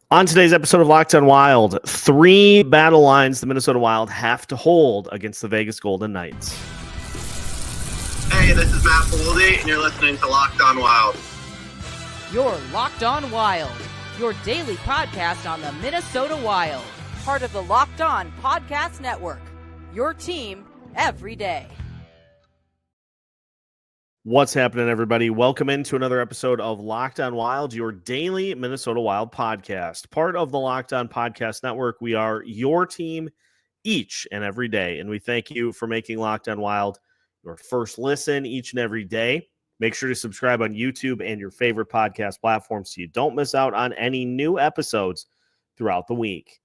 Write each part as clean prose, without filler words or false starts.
On today's episode of Locked On Wild, 3 battle lines the Minnesota Wild have to hold against the Vegas Golden Knights. Hey, this is Matt Boldy, and you're listening to Locked On Wild. You're Locked On Wild, your daily podcast on the Minnesota Wild. Part of the Locked On Podcast Network, your team every day. What's happening, everybody? Welcome into another episode of Locked On Wild, your daily Minnesota Wild podcast. Part of the Locked On Podcast Network, we are your team each and every day, and we thank you for making Locked On Wild your first listen each and every day. Make sure to subscribe on YouTube and your favorite podcast platforms so you don't miss out on any new episodes throughout the week.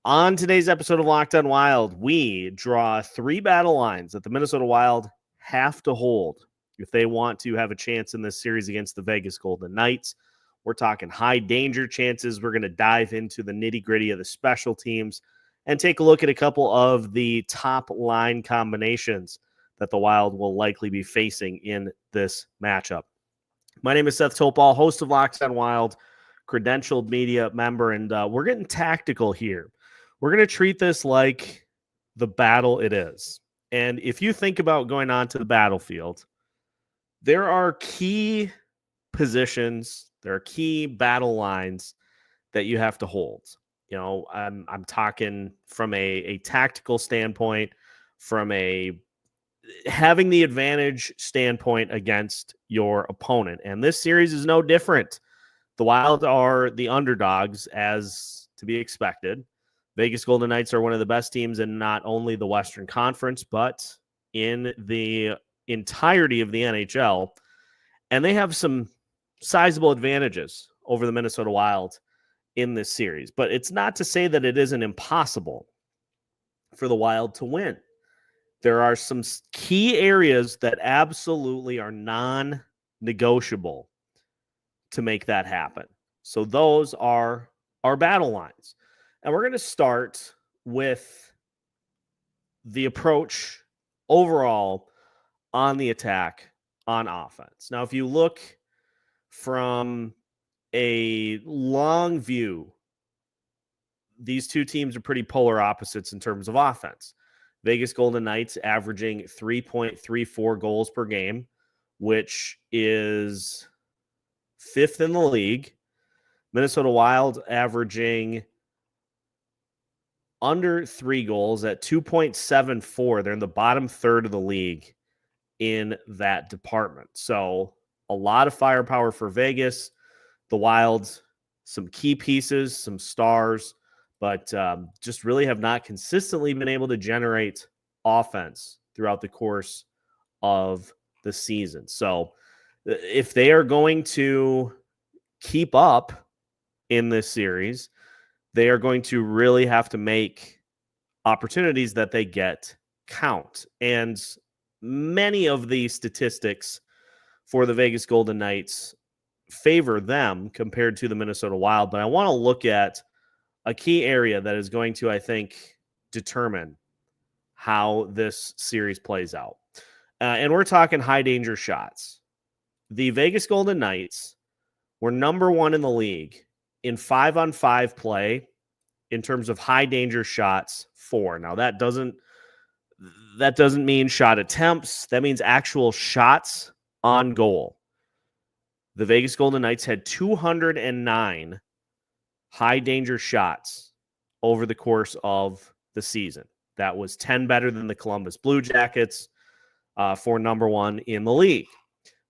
On today's episode of Locked On Wild, we draw 3 battle lines that the Minnesota Wild have to hold if they want to have a chance in this series against the Vegas Golden Knights. We're talking high danger chances. We're going to dive into the nitty-gritty of the special teams and take a look at a couple of the top line combinations that the Wild will likely be facing in this matchup. My name is Seth Toupal, host of Locked On Wild, credentialed media member, and we're getting tactical here. We're going to treat this like the battle it is. And if you think about going on to the battlefield, there are key positions, there are key battle lines that you have to hold. You know, I'm talking from a tactical standpoint, from a having the advantage standpoint against your opponent. And this series is no different. The Wild are the underdogs, as to be expected. Vegas Golden Knights are one of the best teams in not only the Western Conference, but in the entirety of the NHL. And they have some sizable advantages over the Minnesota Wild in this series. But it's not to say that it isn't impossible for the Wild to win. There are some key areas that absolutely are non-negotiable to make that happen. So those are our battle lines. And we're going to start with the approach overall on the attack on offense. Now, if you look from a long view, these two teams are pretty polar opposites in terms of offense. Vegas Golden Knights averaging 3.34 goals per game, which is 5th in the league. Minnesota Wild averaging under 3 goals at 2.74. They're in the bottom third of the league in that department. So a lot of firepower for Vegas. The Wild, some key pieces, some stars, but just really have not consistently been able to generate offense throughout the course of the season. So if they are going to keep up in this series, they are going to really have to make opportunities that they get count. And many of the statistics for the Vegas Golden Knights favor them compared to the Minnesota Wild. But I want to look at a key area that is going to, I think, determine how this series plays out. And we're talking high danger shots. The Vegas Golden Knights were number 1 in the league in 5-on-5 play in terms of high danger shots for. Now that doesn't mean shot attempts. That means actual shots on goal. The Vegas Golden Knights had 209 high danger shots over the course of the season. That was 10 better than the Columbus Blue Jackets for number 1 in the league.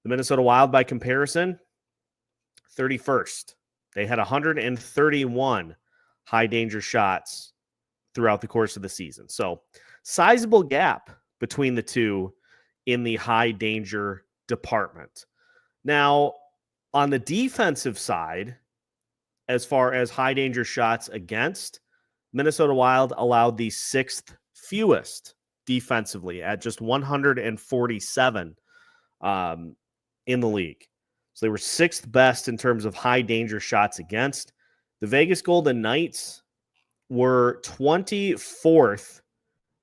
The Minnesota Wild, by comparison, 31st. They had 131 high danger shots throughout the course of the season. So sizable gap between the two in the high danger department. Now, on the defensive side, as far as high danger shots against, Minnesota Wild allowed the 6th fewest defensively at just 147 in the league. So they were 6th best in terms of high danger shots against. The Vegas Golden Knights were 24th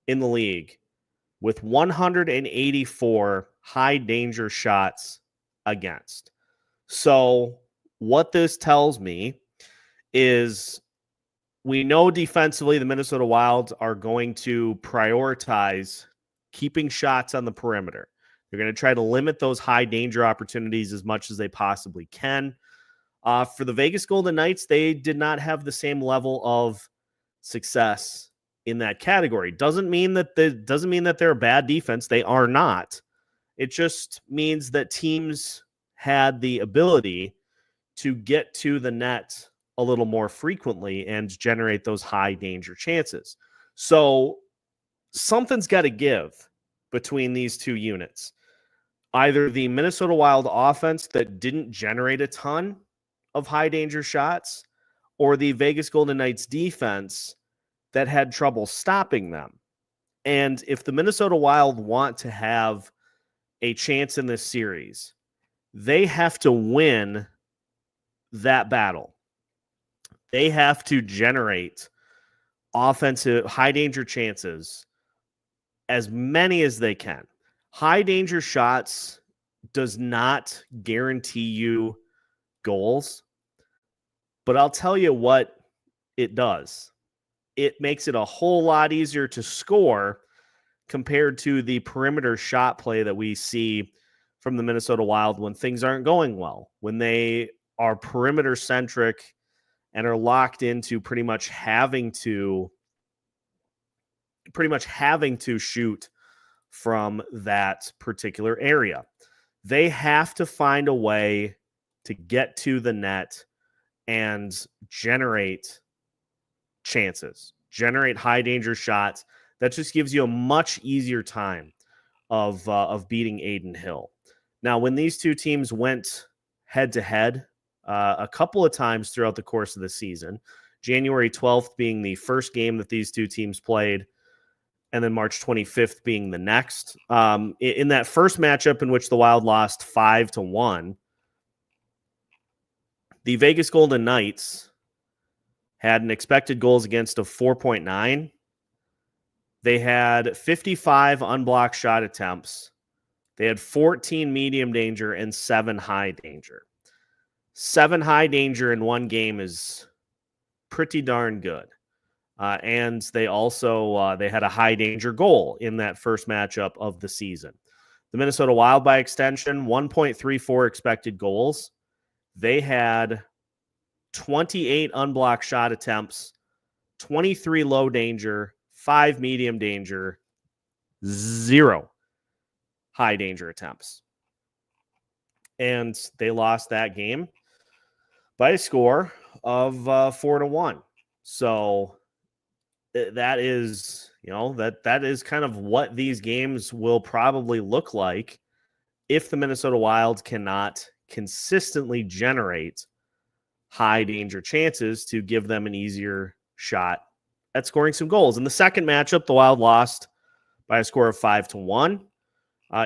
in the league with 184 high danger shots against. So what this tells me is we know defensively the Minnesota Wild are going to prioritize keeping shots on the perimeter. They're going to try to limit those high danger opportunities as much as they possibly can. For the Vegas Golden Knights, they did not have the same level of success in that category. Doesn't mean that they're a bad defense. They are not. It just means that teams had the ability to get to the net a little more frequently and generate those high danger chances. So something's got to give between these two units. Either the Minnesota Wild offense that didn't generate a ton of high danger shots, or the Vegas Golden Knights defense that had trouble stopping them. And if the Minnesota Wild want to have a chance in this series, they have to win that battle. They have to generate offensive high danger chances, as many as they can. High danger shots does not guarantee you goals, but I'll tell you what it does. It makes it a whole lot easier to score compared to the perimeter shot play that we see from the Minnesota Wild when things aren't going well, when they are perimeter centric and are locked into pretty much having to shoot from that particular area. They have to find a way to get to the net and generate chances, generate high danger shots. That just gives you a much easier time of beating Adin Hill. Now, when these two teams went head to head a couple of times throughout the course of the season, January 12th being the first game that these two teams played, and then March 25th being the next. In that first matchup in which the Wild lost 5-1, the Vegas Golden Knights had an expected goals against of 4.9. They had 55 unblocked shot attempts. They had 14 medium danger and 7 high danger. 7 high danger in one game is pretty darn good. And they also they had a high danger goal in that first matchup of the season. The Minnesota Wild, by extension, 1.34 expected goals. They had 28 unblocked shot attempts, 23 low danger, 5 medium danger, 0 high danger attempts. And they lost that game by a score of 4-1. So that is, that is kind of what these games will probably look like if the Minnesota Wild cannot consistently generate high danger chances to give them an easier shot at scoring some goals. In the second matchup, the Wild lost by a score of 5-1.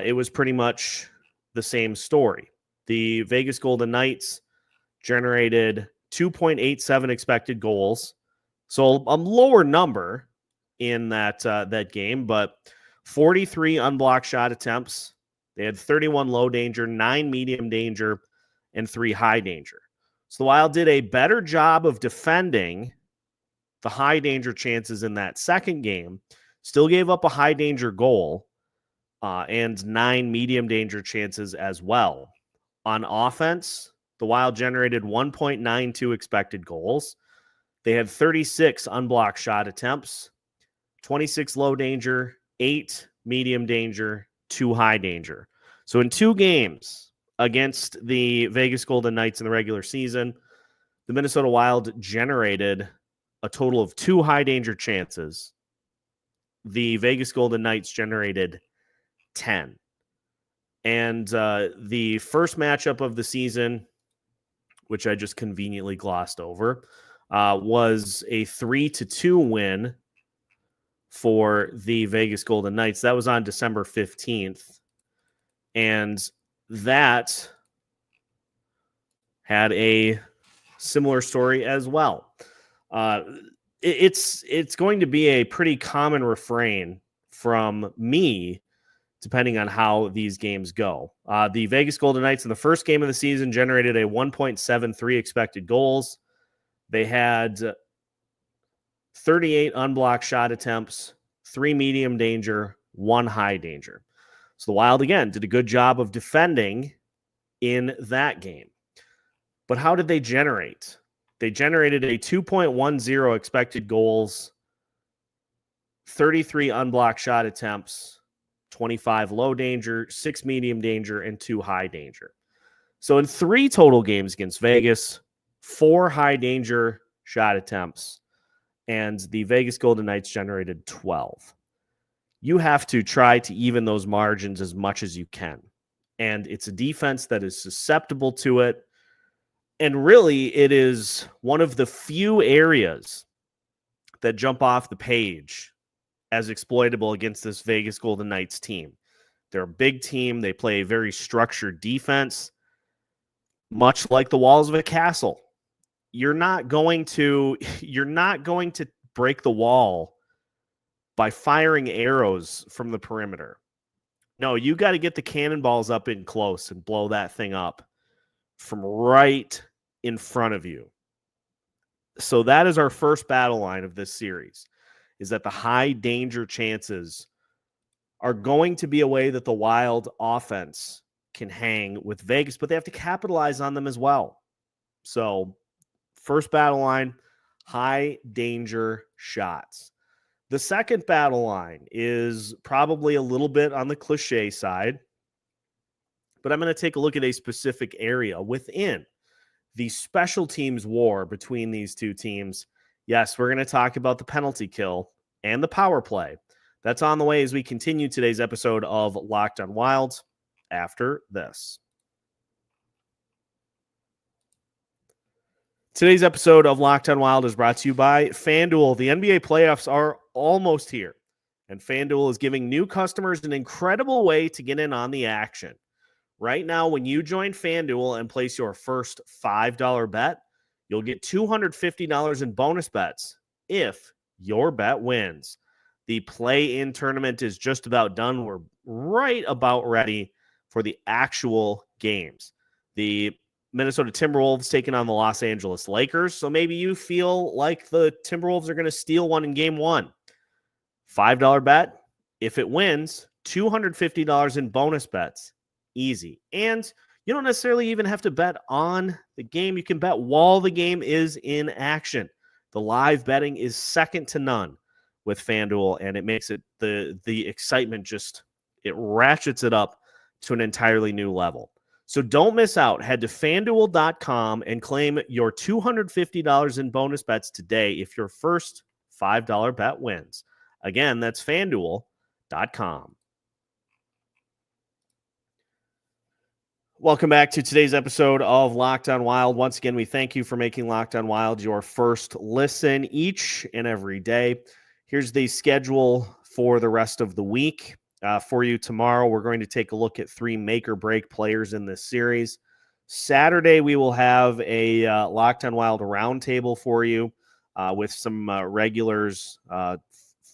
It was pretty much the same story. The Vegas Golden Knights generated 2.87 expected goals. So a lower number in that game, but 43 unblocked shot attempts. They had 31 low danger, 9 medium danger, and 3 high danger. So the Wild did a better job of defending the high danger chances in that second game. Still gave up a high danger goal and 9 medium danger chances as well. On offense, the Wild generated 1.92 expected goals. They had 36 unblocked shot attempts, 26 low danger, 8 medium danger, 2 high danger. So in 2 games against the Vegas Golden Knights in the regular season, the Minnesota Wild generated a total of 2 high danger chances. The Vegas Golden Knights generated 10. And the first matchup of the season, which I just conveniently glossed over, was a 3-2 win for the Vegas Golden Knights. That was on December 15th. And that had a similar story as well. It's going to be a pretty common refrain from me, depending on how these games go. The Vegas Golden Knights in the first game of the season generated a 1.73 expected goals. They had 38 unblocked shot attempts, 3 medium danger, 1 high danger. So the Wild, again, did a good job of defending in that game. But how did they generate? They generated a 2.10 expected goals, 33 unblocked shot attempts, 25 low danger, 6 medium danger, and 2 high danger. So in 3 total games against Vegas, 4 high danger shot attempts, and the Vegas Golden Knights generated 12. You have to try to even those margins as much as you can. And it's a defense that is susceptible to it. And really, it is one of the few areas that jump off the page as exploitable against this Vegas Golden Knights team. They're a big team. They play a very structured defense, much like the walls of a castle. You're not going to break the wall by firing arrows from the perimeter. No, you got to get the cannonballs up in close and blow that thing up from right in front of you. So that is our first battle line of this series, is that the high danger chances are going to be a way that the Wild offense can hang with Vegas, but they have to capitalize on them as well. So first battle line, high danger shots. The second battle line is probably a little bit on the cliche side, but I'm going to take a look at a specific area within the special teams war between these two teams. Yes, we're going to talk about the penalty kill and the power play. That's on the way as we continue today's episode of Locked on Wild after this. Today's episode of Locked on Wild is brought to you by FanDuel. The NBA playoffs are almost here, and FanDuel is giving new customers an incredible way to get in on the action. Right now, when you join FanDuel and place your first $5 bet, you'll get $250 in bonus bets if your bet wins. The play-in tournament is just about done. We're right about ready for the actual games. The Minnesota Timberwolves taking on the Los Angeles Lakers. So maybe you feel like the Timberwolves are going to steal one in game 1. $5 bet. If it wins, $250 in bonus bets. Easy. And you don't necessarily even have to bet on the game. You can bet while the game is in action. The live betting is second to none with FanDuel, and it makes it the excitement just, it ratchets it up to an entirely new level. So don't miss out. Head to FanDuel.com and claim your $250 in bonus bets today if your first $5 bet wins. Again, that's FanDuel.com. Welcome back to today's episode of Locked on Wild. Once again, we thank you for making Locked on Wild your first listen each and every day. Here's the schedule for the rest of the week. For you tomorrow, we're going to take a look at 3 make-or-break players in this series. Saturday, we will have a Locked on Wild roundtable for you with some regulars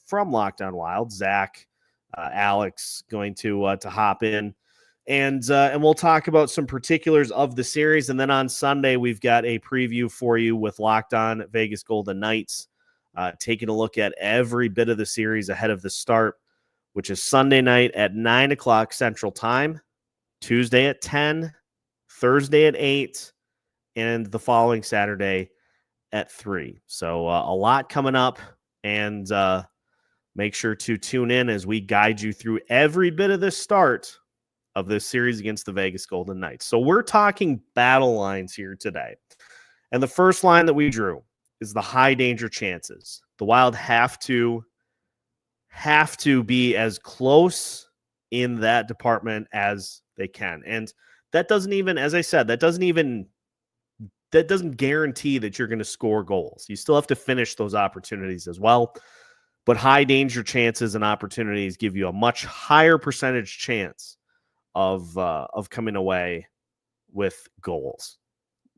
from Locked on Wild. Zach, Alex, going to hop in. And we'll talk about some particulars of the series. And then on Sunday, we've got a preview for you with Locked On Vegas Golden Knights, taking a look at every bit of the series ahead of the start, which is Sunday night at 9 o'clock Central Time, Tuesday at 10, Thursday at 8, and the following Saturday at 3. So a lot coming up, and make sure to tune in as we guide you through every bit of the start of this series against the Vegas Golden Knights. So we're talking battle lines here today. And the first line that we drew is the high danger chances. The Wild have to be as close in that department as they can. And that doesn't even, as I said, that doesn't guarantee that you're going to score goals. You still have to finish those opportunities as well. But high danger chances and opportunities give you a much higher percentage chance of coming away with goals.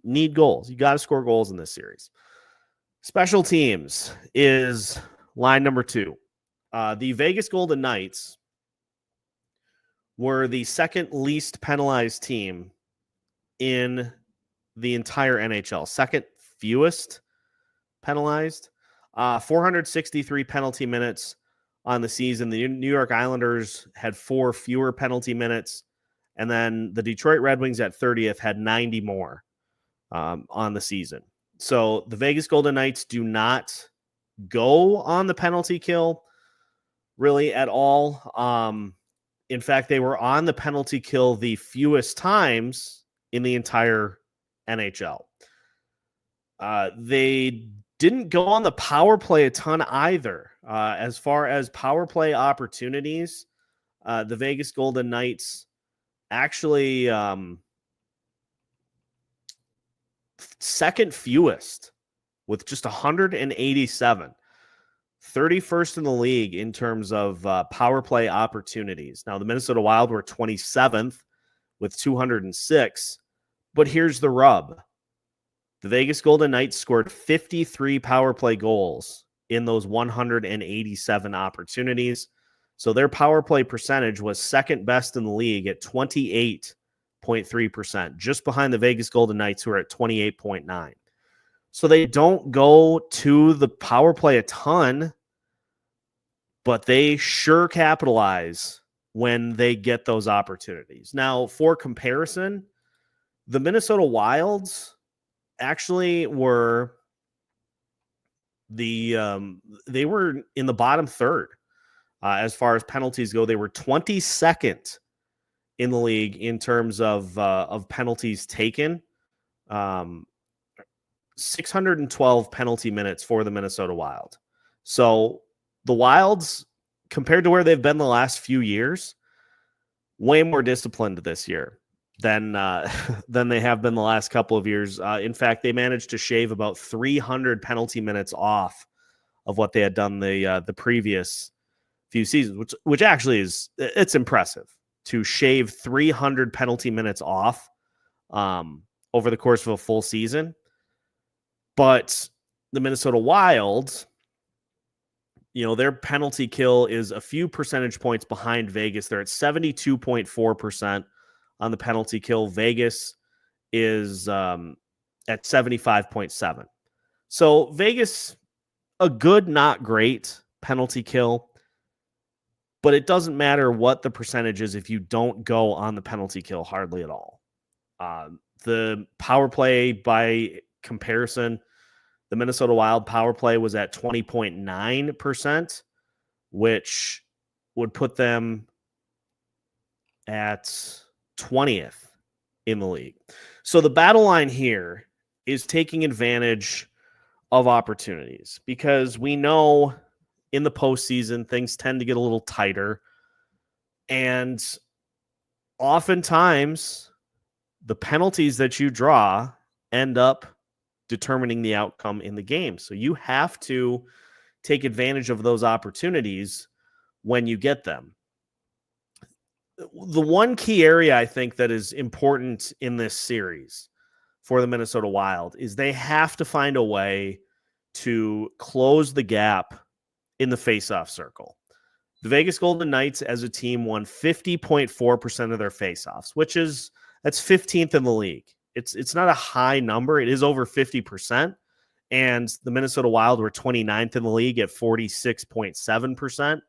Need goals. You got to score goals in this series. Special teams is line number 2. The Vegas Golden Knights were the second least penalized team in the entire NHL. Second fewest penalized, 463 penalty minutes on the season. The New York Islanders had 4 fewer penalty minutes, and then the Detroit Red Wings at 30th had 90 more on the season. So the Vegas Golden Knights do not go on the penalty kill really at all. In fact, they were on the penalty kill the fewest times in the entire NHL. They didn't go on the power play a ton either. As far as power play opportunities, the Vegas Golden Knights actually second fewest with just 187. 31st in the league in terms of power play opportunities. Now, the Minnesota Wild were 27th with 206, but here's the rub. The Vegas Golden Knights scored 53 power play goals in those 187 opportunities. So their power play percentage was second best in the league at 28.3%, just behind the Vegas Golden Knights, who are at 28.9%. So they don't go to the power play a ton, but they sure capitalize when they get those opportunities. Now, for comparison, the Minnesota Wilds actually were they were in the bottom third as far as penalties go. They were 22nd in the league in terms of penalties taken. 612 penalty minutes for the Minnesota Wild. So the Wilds, compared to where they've been the last few years, way more disciplined this year than they have been the last couple of years. In fact, they managed to shave about 300 penalty minutes off of what they had done the previous few seasons, which actually it's impressive to shave 300 penalty minutes off over the course of a full season. But the Minnesota Wild, their penalty kill is a few percentage points behind Vegas. They're at 72.4% on the penalty kill. Vegas is at 75.7%. So Vegas, a good, not great penalty kill, but it doesn't matter what the percentage is if you don't go on the penalty kill hardly at all. The power play, by comparison, the Minnesota Wild power play was at 20.9%, which would put them at 20th in the league. So the battle line here is taking advantage of opportunities, because we know in the postseason things tend to get a little tighter, and oftentimes the penalties that you draw end up determining the outcome in the game. So you have to take advantage of those opportunities when you get them. The one key area I think that is important in this series for the Minnesota Wild is they have to find a way to close the gap in the faceoff circle. The Vegas Golden Knights as a team won 50.4% of their faceoffs, that's 15th in the league. It's not a high number. It is over 50%. And the Minnesota Wild were 29th in the league at 46.7%.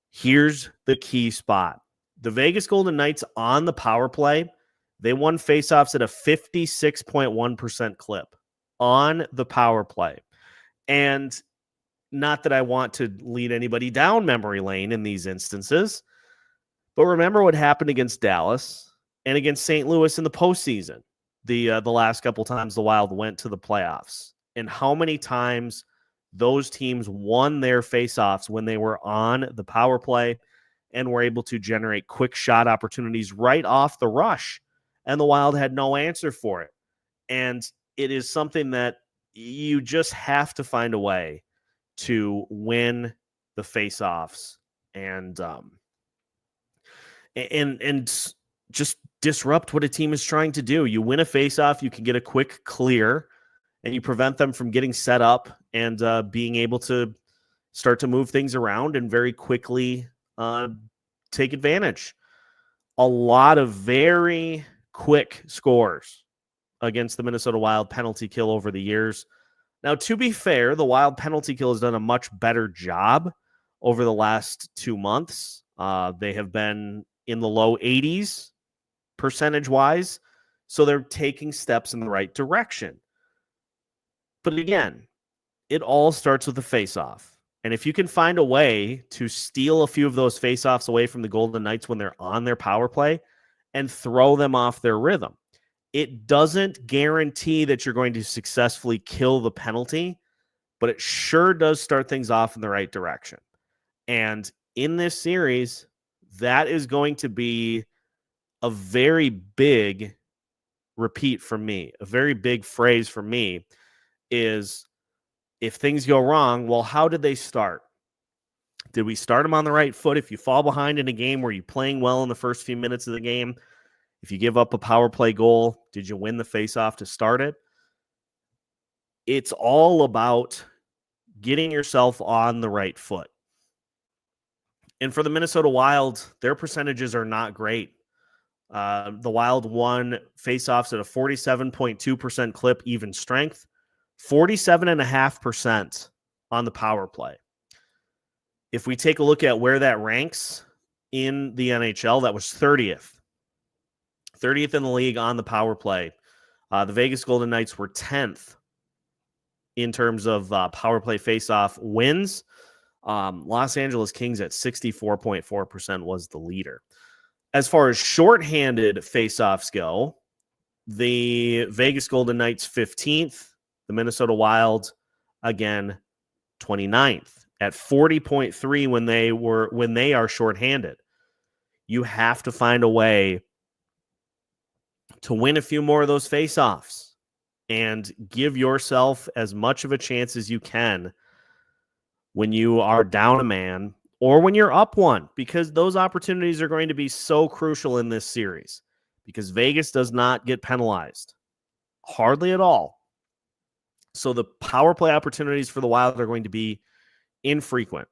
Here's the key spot. The Vegas Golden Knights on the power play, they won faceoffs at a 56.1% clip on the power play. And not that I want to lead anybody down memory lane in these instances, but remember what happened against Dallas and against St. Louis in the postseason. The last couple times the Wild went to the playoffs, and how many times those teams won their faceoffs when they were on the power play and were able to generate quick shot opportunities right off the rush, and the Wild had no answer for it. And it is something that you just have to find a way to win the faceoffs and just disrupt what a team is trying to do. You win a faceoff, you can get a quick clear, and you prevent them from getting set up and being able to start to move things around and very quickly take advantage. A lot of very quick scores against the Minnesota Wild penalty kill over the years. Now, to be fair, the Wild penalty kill has done a much better job over the last 2 months. They have been in the low 80s percentage-wise, so they're taking steps in the right direction. But again, it all starts with a face-off. And if you can find a way to steal a few of those face-offs away from the Golden Knights when they're on their power play and throw them off their rhythm, it doesn't guarantee that you're going to successfully kill the penalty, but it sure does start things off in the right direction. And in this series, that is going to be a very big repeat from me. A very big phrase for me is, if things go wrong, well, how did they start? Did we start them on the right foot? If you fall behind in a game, were you playing well in the first few minutes of the game? If you give up a power play goal, did you win the faceoff to start it? It's all about getting yourself on the right foot. And for the Minnesota Wild, their percentages are not great. The Wild won faceoffs at a 47.2% clip, even strength, 47.5% on the power play. If we take a look at where that ranks in the NHL, that was 30th. 30th in the league on the power play. The Vegas Golden Knights were 10th in terms of power play faceoff wins. Los Angeles Kings at 64.4% was the leader. As far as shorthanded faceoffs go, the Vegas Golden Knights 15th, the Minnesota Wild again 29th at 40.3 when they are shorthanded. You have to find a way to win a few more of those faceoffs and give yourself as much of a chance as you can when you are down a man or when you're up one, because those opportunities are going to be so crucial in this series, because Vegas does not get penalized hardly at all. So the power play opportunities for the Wild are going to be infrequent,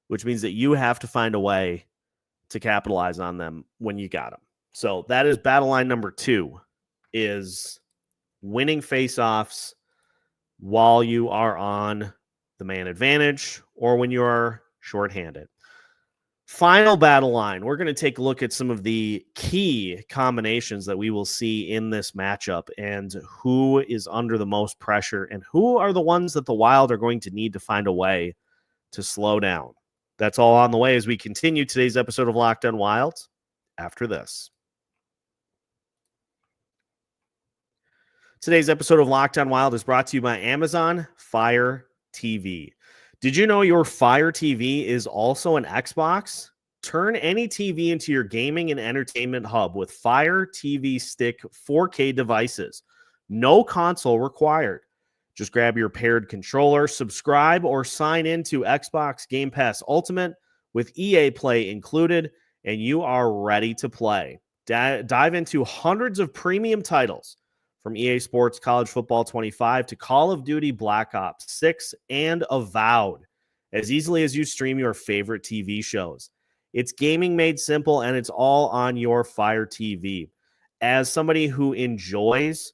which means that you have to find a way to capitalize on them when you got them. So that is battle line number 2, is winning faceoffs while you are on the man advantage or when you are shorthanded. Final battle line, we're going to take a look at some of the key combinations that we will see in this matchup and who is under the most pressure and who are the ones that the Wild are going to need to find a way to slow down. That's all on the way as we continue today's episode of Locked On Wild after this. Today's episode of Locked On Wild is brought to you by Amazon Fire TV. Did you know your Fire TV is also an Xbox? Turn any TV into your gaming and entertainment hub with Fire TV Stick 4K devices. No console required. Just grab your paired controller, subscribe, or sign in to Xbox Game Pass Ultimate with EA Play included, and you are ready to play. Dive into hundreds of premium titles, from EA Sports College Football 25 to Call of Duty Black Ops 6 and Avowed, as easily as you stream your favorite TV shows. It's gaming made simple, and it's all on your Fire TV. As somebody who enjoys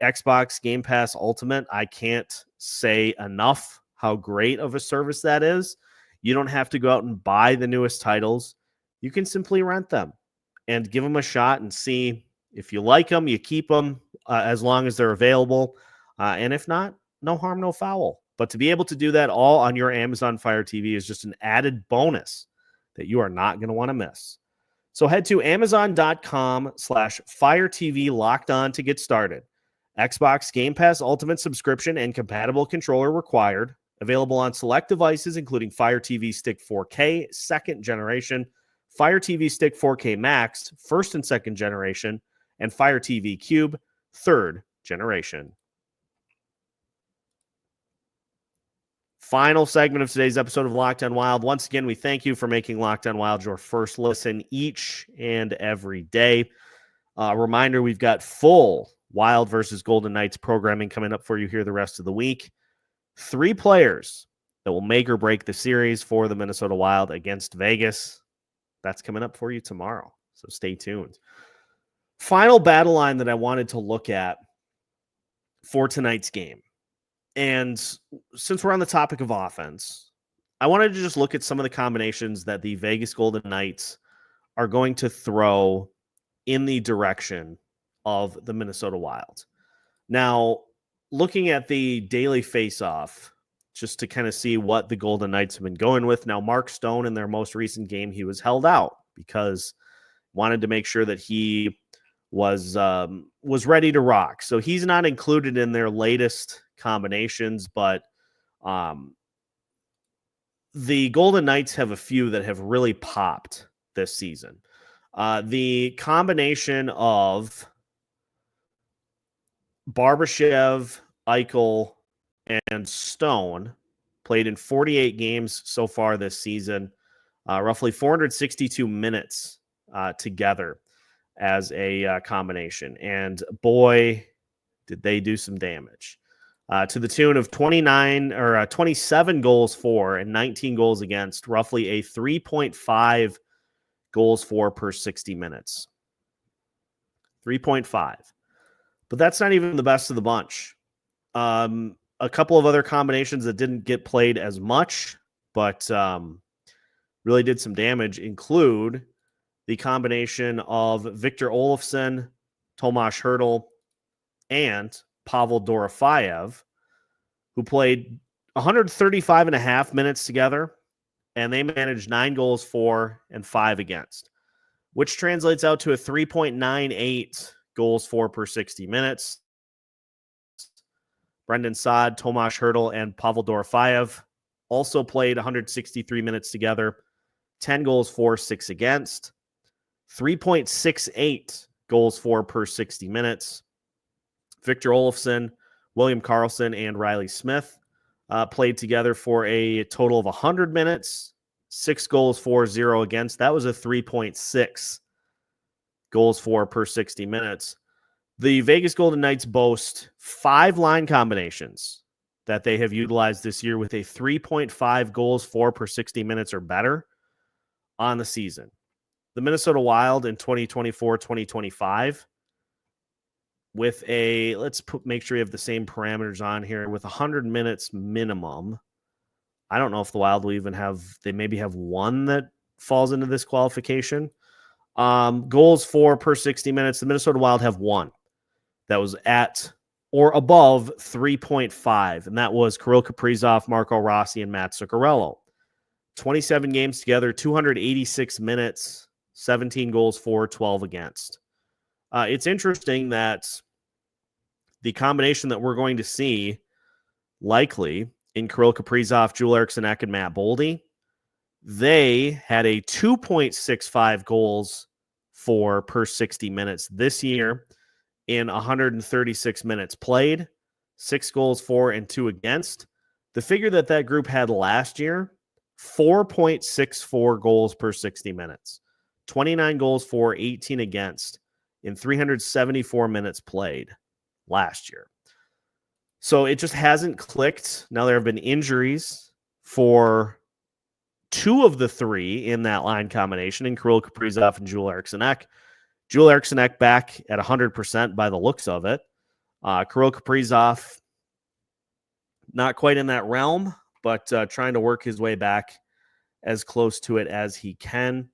Xbox Game Pass Ultimate, I can't say enough how great of a service that is. You don't have to go out and buy the newest titles. You can simply rent them and give them a shot and see if you like them, you keep them as long as they're available. And if not, no harm, no foul. But to be able to do that all on your Amazon Fire TV is just an added bonus that you are not going to want to miss. So head to Amazon.com/Fire TV Locked On to get started. Xbox Game Pass Ultimate subscription and compatible controller required. Available on select devices, including Fire TV Stick 4K, 2nd generation, Fire TV Stick 4K Max, 1st and 2nd generation, and Fire TV Cube, 3rd generation. Final segment of today's episode of Locked On Wild. Once again, we thank you for making Locked On Wild your first listen each and every day. Reminder, we've got full Wild versus Golden Knights programming coming up for you here the rest of the week. 3 players that will make or break the series for the Minnesota Wild against Vegas. That's coming up for you tomorrow, so stay tuned. Final battle line that I wanted to look at for tonight's game And since we're on the topic of offense, I wanted to just look at some of the combinations that the Vegas Golden Knights are going to throw in the direction of the Minnesota Wild. Now, looking at the daily faceoff, just to kind of see what the Golden Knights have been going with. Now, Mark Stone, in their most recent game, he was held out because wanted to make sure that he was ready to rock. So he's not included in their latest combinations, but the Golden Knights have a few that have really popped this season. The combination of Barbashev, Eichel, and Stone played in 48 games so far this season, roughly 462 minutes together as a combination. And boy, did they do some damage. To the tune of 27 goals for and 19 goals against, roughly a 3.5 goals for per 60 minutes. 3.5. But that's not even the best of the bunch. A couple of other combinations that didn't get played as much, but really did some damage include the combination of Victor Olofsson, Tomas Hertl, and Pavel Dorofeyev, who played 135 and a half minutes together, and they managed 9 goals for and 5 against, which translates out to a 3.98 goals for per 60 minutes. Brendan Saad, Tomas Hertl, and Pavel Dorofeyev also played 163 minutes together, 10 goals for, 6 against, 3.68 goals for per 60 minutes. Victor Olofsson, William Karlsson, and Riley Smith played together for a total of 100 minutes, 6 goals for, 0 against. That was a 3.6 goals for per 60 minutes. The Vegas Golden Knights boast 5 line combinations that they have utilized this year with a 3.5 goals for per 60 minutes or better on the season. The Minnesota Wild in 2024-2025 with a, make sure you have the same parameters on here, with 100 minutes minimum. I don't know if the Wild will even have, they maybe have one that falls into this qualification. Goals for per 60 minutes, the Minnesota Wild have 1 that was at or above 3.5, and that was Kirill Kaprizov, Marco Rossi, and Matt Zuccarello. 27 games together, 286 minutes, 17 goals for, 12 against. It's interesting that the combination that we're going to see likely in Kirill Kaprizov, Joel Eriksson Ek, and Matt Boldy, they had a 2.65 goals for per 60 minutes this year in 136 minutes played, 6 goals for and 2 against. The figure that group had last year, 4.64 goals per 60 minutes, 29 goals for, 18 against in 374 minutes played last year. So it just hasn't clicked. Now there have been injuries for 2 of the 3 in that line combination, in Kirill Kaprizov and Joel Eriksson Ek. Joel Eriksson Ek back at 100% by the looks of it. Kirill Kaprizov, not quite in that realm, but trying to work his way back as close to it as he can.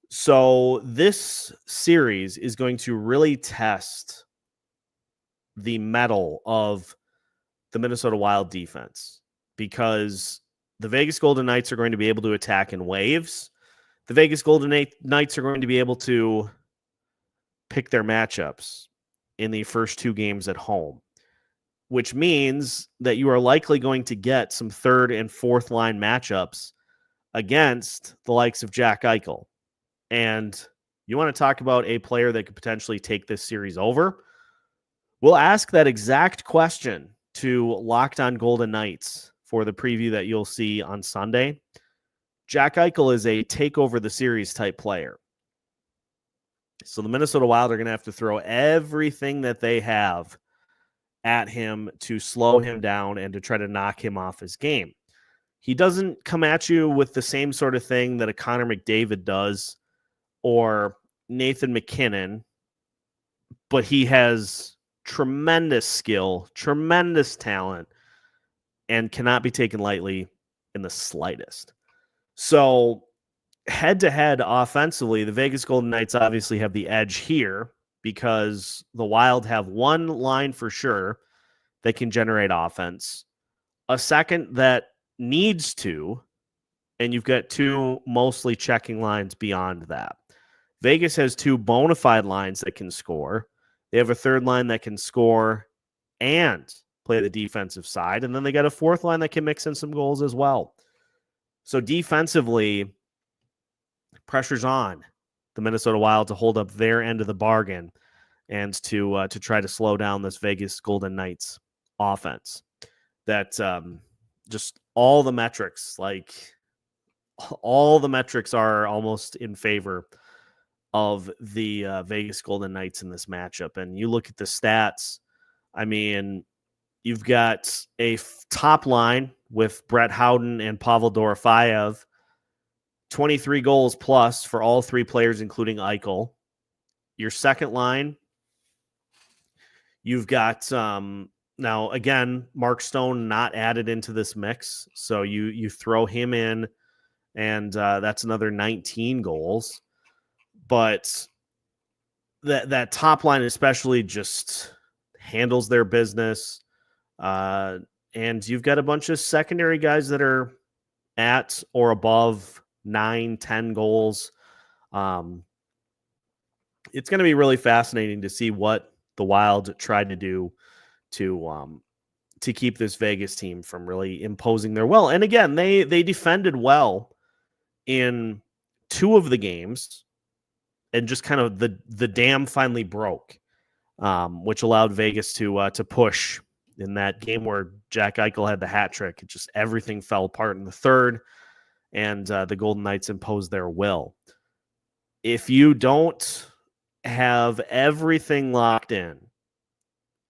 So this series is going to really test the mettle of the Minnesota Wild defense, because the Vegas Golden Knights are going to be able to attack in waves. The Vegas Golden Knights are going to be able to pick their matchups in the first 2 games at home, which means that you are likely going to get some 3rd and 4th line matchups against the likes of Jack Eichel. And you want to talk about a player that could potentially take this series over? We'll ask that exact question to Locked On Golden Knights for the preview that you'll see on Sunday. Jack Eichel is a take over the series type player. So the Minnesota Wild are going to have to throw everything that they have at him to slow him down and to try to knock him off his game. He doesn't come at you with the same sort of thing that a Connor McDavid does or Nathan McKinnon, but he has tremendous skill, tremendous talent, and cannot be taken lightly in the slightest. So head-to-head offensively, the Vegas Golden Knights obviously have the edge here because the Wild have one line for sure that can generate offense, a second that needs to, and you've got two mostly checking lines beyond that. Vegas has two bona fide lines that can score. They have a third line that can score and play the defensive side, and then they got a fourth line that can mix in some goals as well. So defensively, pressure's on the Minnesota Wild to hold up their end of the bargain and to try to slow down this Vegas Golden Knights offense. That just all the metrics are almost in favor of the Vegas Golden Knights in this matchup. And you look at the stats, I mean, you've got a top line with Brett Howden and Pavel Dorofeyev, 23 goals plus for all three players, including Eichel. Your second line, you've got now again Mark Stone not added into this mix, so you throw him in, and that's another 19 goals. But that top line especially just handles their business, and you've got a bunch of secondary guys that are at or above 9-10 goals. It's going to be really fascinating to see what the Wild tried to do to keep this Vegas team from really imposing their will. And again, they defended well in two of the games, and just kind of the dam finally broke, which allowed Vegas to push in that game where Jack Eichel had the hat trick. It just everything fell apart in the third, and the Golden Knights imposed their will. If you don't have everything locked in,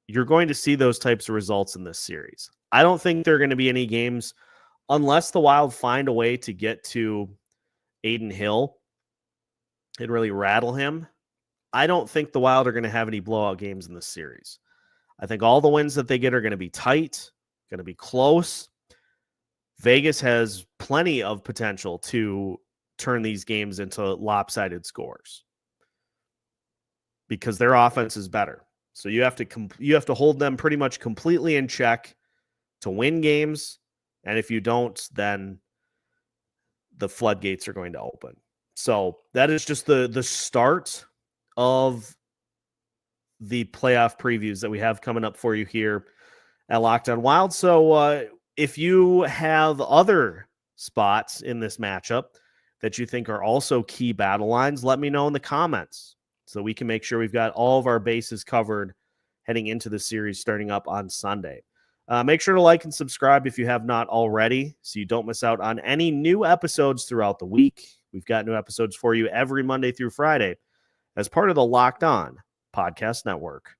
you're going to see those types of results in this series. I don't think there are going to be any games unless the Wild find a way to get to Adin Hill and really rattle him. I don't think the Wild are going to have any blowout games in this series. I think all the wins that they get are going to be tight, going to be close. Vegas has plenty of potential to turn these games into lopsided scores because their offense is better. So you have to hold them pretty much completely in check to win games, and if you don't, then the floodgates are going to open. So that is just the start of the playoff previews that we have coming up for you here at Locked On Wild. So if you have other spots in this matchup that you think are also key battle lines, let me know in the comments so we can make sure we've got all of our bases covered heading into the series starting up on Sunday. Make sure to like and subscribe if you have not already so you don't miss out on any new episodes throughout the week. We've got new episodes for you every Monday through Friday as part of the Locked On Podcast Network.